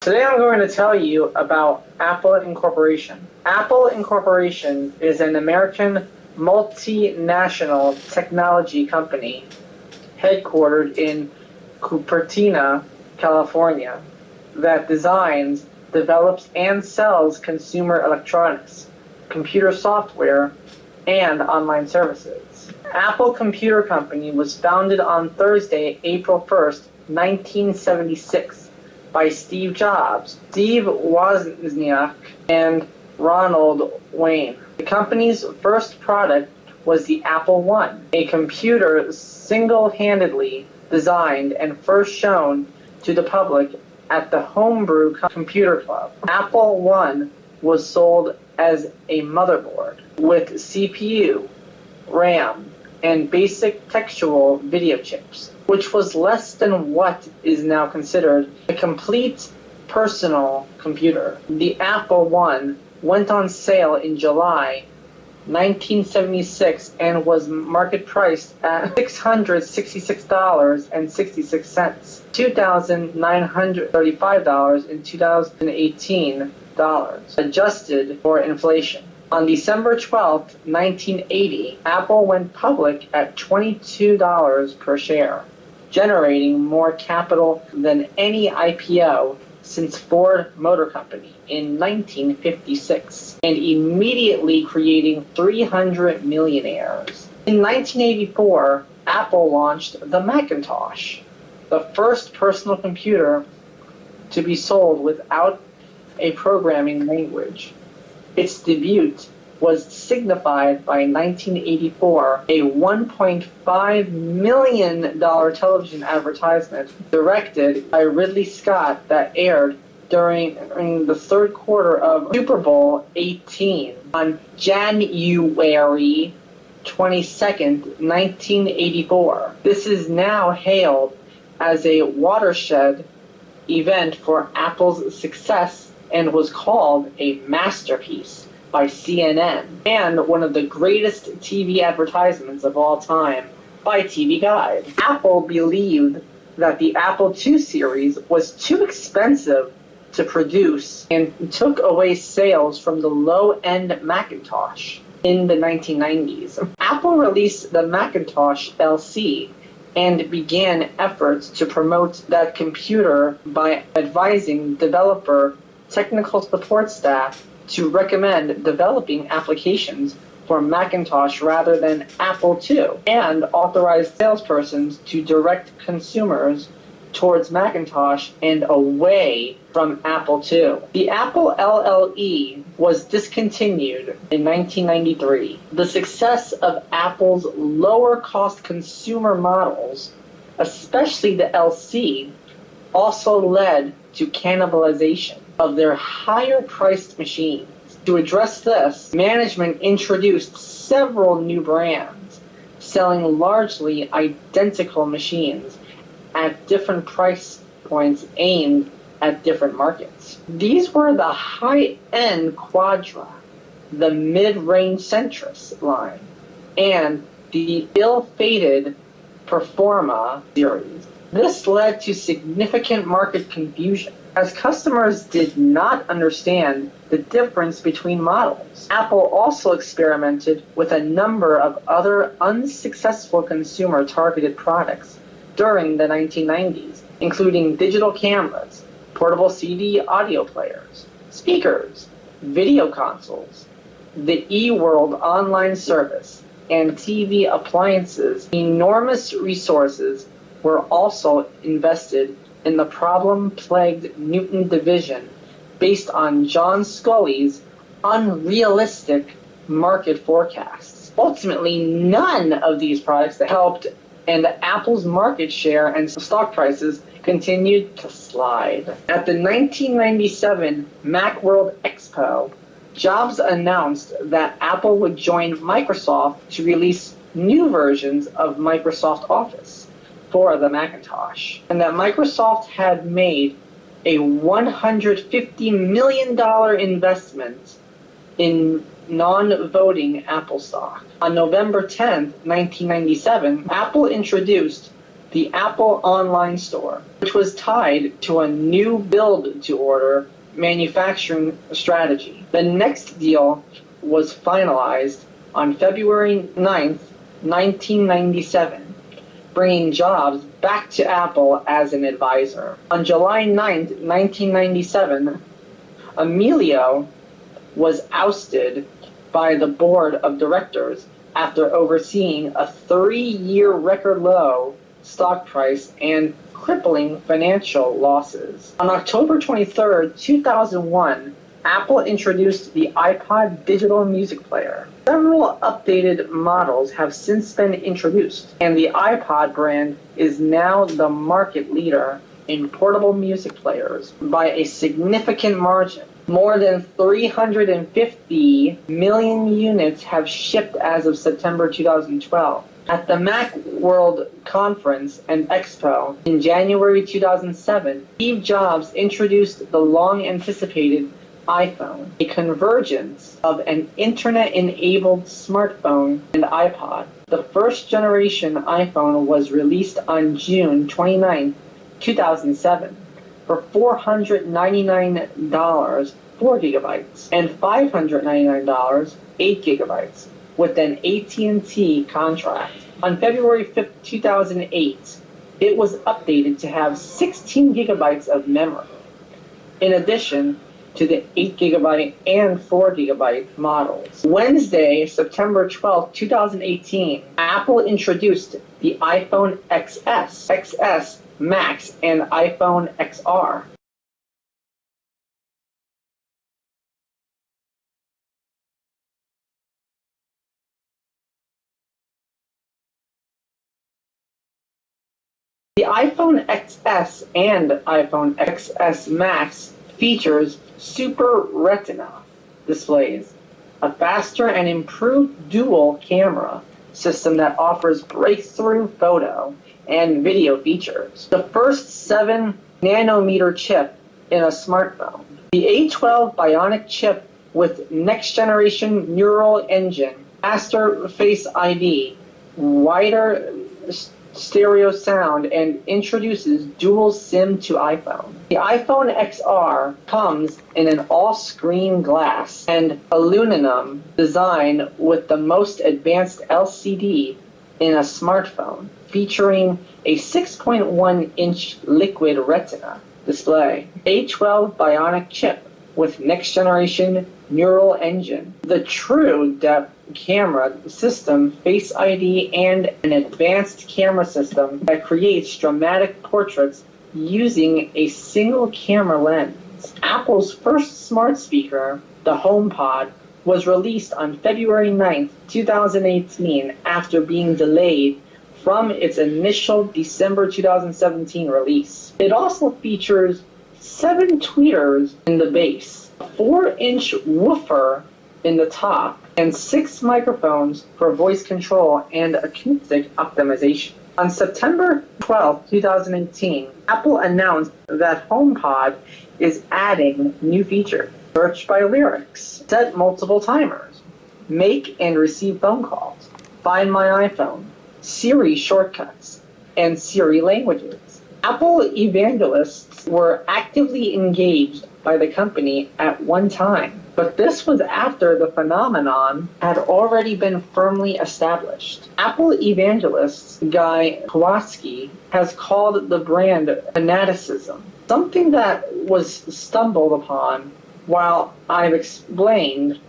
Today I'm going to tell you about Apple Incorporation. Apple Incorporation is an American multinational technology company headquartered in Cupertino, California, that designs, develops, and sells consumer electronics, computer software, and online services. Apple Computer Company was founded on Thursday, April 1st, 1976, by Steve Jobs, Steve Wozniak, and Ronald Wayne. The company's first product was the Apple I, a computer single-handedly designed and first shown to the public at the Homebrew Computer Club. Apple I was sold as a motherboard with CPU, RAM, and basic textual video chips, which was less than what is now considered a complete personal computer. The Apple I went on sale in July 1976 and was market priced at $666.66, $2,935 in 2018 dollars, adjusted for inflation. On December 12, 1980, Apple went public at $22 per share, generating more capital than any IPO since Ford Motor Company in 1956, and immediately creating 300 millionaires. In 1984, Apple launched the Macintosh, the first personal computer to be sold without a programming language. Its debut was signified by 1984, a $1.5 million television advertisement directed by Ridley Scott that aired during the third quarter of Super Bowl XVIII on January 22nd, 1984. This is now hailed as a watershed event for Apple's success and was called a masterpiece by CNN, and one of the greatest TV advertisements of all time by TV Guide. Apple believed that the Apple II series was too expensive to produce and took away sales from the low-end Macintosh in the 1990s. Apple released the Macintosh LC and began efforts to promote that computer by advising developer technical support staff to recommend developing applications for Macintosh rather than Apple II, and authorized salespersons to direct consumers towards Macintosh and away from Apple II. The Apple LLE was discontinued in 1993. The success of Apple's lower-cost consumer models, especially the LC, also led to cannibalization of their higher-priced machines. To address this, management introduced several new brands, selling largely identical machines at different price points aimed at different markets. These were the high-end Quadra, the mid-range Centris line, and the ill-fated Performa series. This led to significant market confusion, as customers did not understand the difference between models. Apple also experimented with a number of other unsuccessful consumer-targeted products during the 1990s, including digital cameras, portable CD audio players, speakers, video consoles, the eWorld online service, and TV appliances. Enormous resources were also invested in the problem-plagued Newton division based on John Scully's unrealistic market forecasts. Ultimately, none of these products helped, and Apple's market share and stock prices continued to slide. At the 1997 Macworld Expo, Jobs announced that Apple would join Microsoft to release new versions of Microsoft Office for the Macintosh, and that Microsoft had made a $150 million investment in non-voting Apple stock. On November 10, 1997, Apple introduced the Apple Online Store, which was tied to a new build-to-order manufacturing strategy. The next deal was finalized on February 9th, 1997, bringing Jobs back to Apple as an advisor. On July 9th, 1997, Emilio was ousted by the board of directors after overseeing a 3-year record low stock price and crippling financial losses. On October 23, 2001, Apple introduced the iPod digital music player. Several updated models have since been introduced, and the iPod brand is now the market leader in portable music players by a significant margin. More than 350 million units have shipped as of September 2012. At the Mac World Conference and Expo in January 2007, Steve Jobs introduced the long-anticipated iPhone, a convergence of an internet-enabled smartphone and iPod. The first generation iPhone was released on June 29, 2007, for $499, 4 gigabytes, and $599, 8 gigabytes, with an AT&T contract. On February 5, 2008, it was updated to have 16 gigabytes of memory, in addition to the 8 gigabyte and 4 gigabyte models. Wednesday, September 12, 2018, Apple introduced the iPhone XS, XS Max, and iPhone XR. The iPhone XS and iPhone XS Max features Super Retina displays, a faster and improved dual camera system that offers breakthrough photo and video features, the first 7-nanometer chip in a smartphone, the A12 Bionic chip with next-generation neural engine, faster Face ID, wider stereo sound, and introduces dual SIM to iPhone. The iPhone XR comes in an all-screen glass and aluminum design with the most advanced LCD in a smartphone, featuring a 6.1-inch liquid retina display, A12 Bionic chip with next-generation neural engine, the true depth camera system, Face ID, and an advanced camera system that creates dramatic portraits using a single camera lens. Apple's first smart speaker, the HomePod, was released on February 9, 2018, after being delayed from its initial December 2017 release. It also features 7 tweeters in the base, a 4-inch woofer in the top, and 6 microphones for voice control and acoustic optimization. On September 12, 2018, Apple announced that HomePod is adding new features: search by lyrics, set multiple timers, make and receive phone calls, find my iPhone, Siri shortcuts, and Siri languages. Apple evangelists were actively engaged by the company at one time, but this was after the phenomenon had already been firmly established. Apple evangelist Guy Kowalski has called the brand fanaticism, something that was stumbled upon while I've explained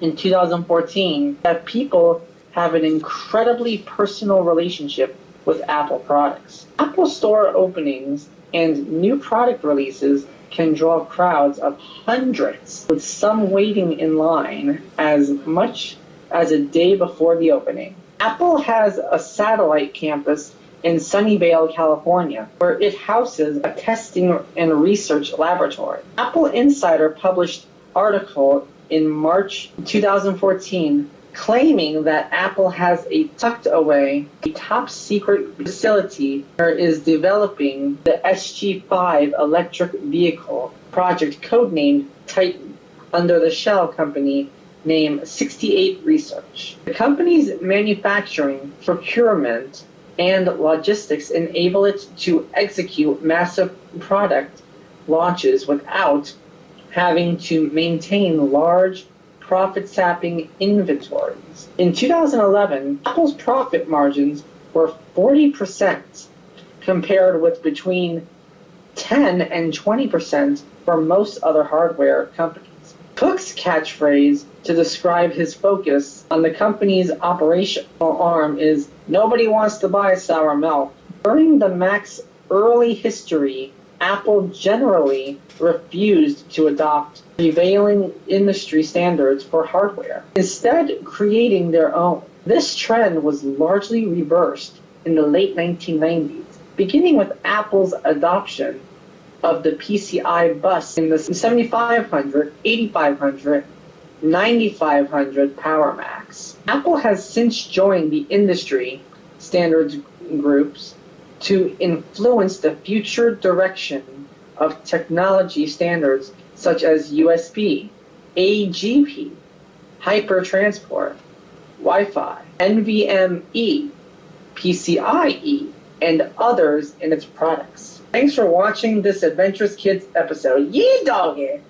in 2014 that people have an incredibly personal relationship with Apple products. Apple Store openings and new product releases can draw crowds of hundreds, with some waiting in line as much as a day before the opening. Apple has a satellite campus in Sunnyvale, California, where it houses a testing and research laboratory. Apple Insider published an article in March 2014 claiming that Apple has a tucked away, a top secret facility where it is developing the SG5 electric vehicle project codenamed Titan under the shell company named 68 Research. The company's manufacturing, procurement, and logistics enable it to execute massive product launches without having to maintain large profit-sapping inventories. In 2011, Apple's profit margins were 40%, compared with between 10 and 20% for most other hardware companies. Cook's catchphrase to describe his focus on the company's operational arm is, "Nobody wants to buy sour milk." During the Mac's early history, Apple generally refused to adopt prevailing industry standards for hardware, instead creating their own. This trend was largely reversed in the late 1990s, beginning with Apple's adoption of the PCI bus in the 7500, 8500, 9500 Power Macs. Apple has since joined the industry standards groups to influence the future direction of technology standards such as USB, AGP, Hypertransport, Wi-Fi, NVMe, PCIe, and others in its products. Thanks for watching this Adventurous Kids episode. Yeah, doggy!